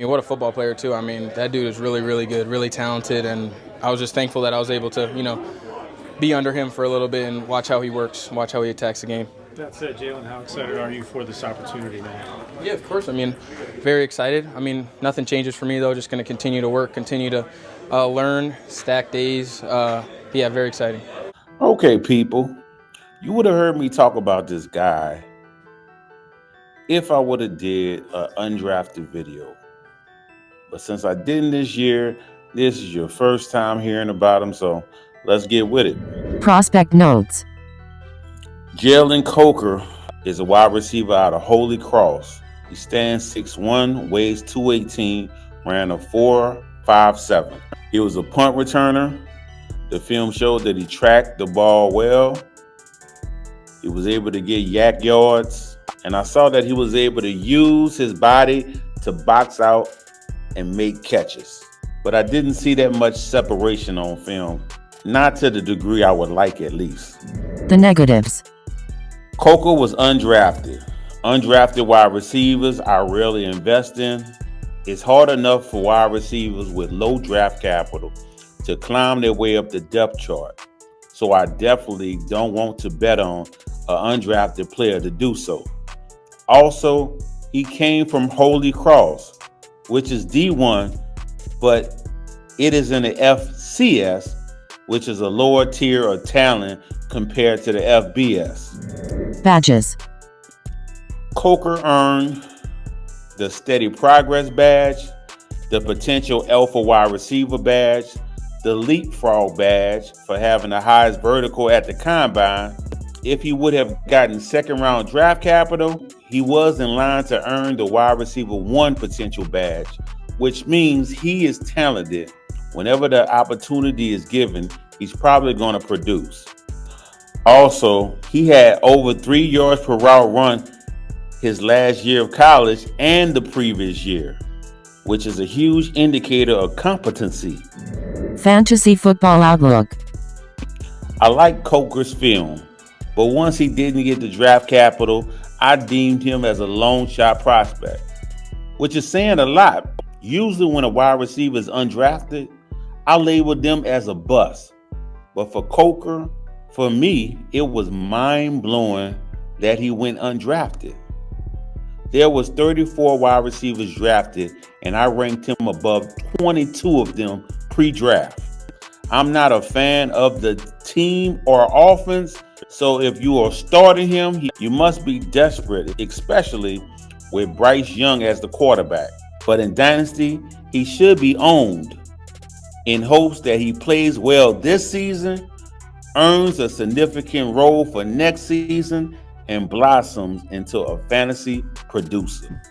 What a football player too. I mean, that dude is really, really good, really talented, and I was just thankful that I was able to, be under him for a little bit and watch how he works, watch how he attacks the game. That said, Jalen, how excited are you for this opportunity now? Yeah, of course. I mean, very excited. I mean, nothing changes for me though. Just going to continue to work, continue to learn, stack days. Yeah, very exciting. Okay, people, you would have heard me talk about this guy if I would have did an undrafted video. But since I didn't this year, this is your first time hearing about him, so let's get with it. Prospect notes. JALEN COKER is a wide receiver out of Holy Cross. He stands 6'1", weighs 218, ran a 4.57. He was a punt returner. The film showed that he tracked the ball well. He was able to get yak yards. And I saw that he was able to use his body to box out and make catches. But I didn't see that much separation on film. Not to the degree I would like, at least. The negatives. Coker was undrafted. Undrafted wide receivers I rarely invest in. It's hard enough for wide receivers with low draft capital to climb their way up the depth chart. So I definitely don't want to bet on an undrafted player to do so. Also, he came from Holy Cross, which is D1, but it is in the FCS, which is a lower tier of talent compared to the FBS. Badges. Coker earned the Steady Progress Badge, the Potential Alpha Wide Receiver Badge, the Leapfrog Badge for having the highest vertical at the Combine. If he would have gotten second-round draft capital, he was in line to earn the Wide Receiver 1 Potential Badge, which means he is talented. Whenever the opportunity is given, he's probably going to produce. Also, he had over 3 yards per route run his last year of college and the previous year, which is a huge indicator of competency. Fantasy football outlook. I like Coker's film, but once he didn't get the draft capital, I deemed him as a long shot prospect, which is saying a lot. Usually when a wide receiver is undrafted, I label them as a bust. But for Coker, for me, it was mind-blowing that he went undrafted. There was 34 wide receivers drafted, and I ranked him above 22 of them pre-draft. I'm not a fan of the team or offense, so if you are starting him, you must be desperate, especially with Bryce Young as the quarterback. But in Dynasty, he should be owned in hopes that he plays well this season, earns a significant role for next season, and blossoms into a fantasy producer.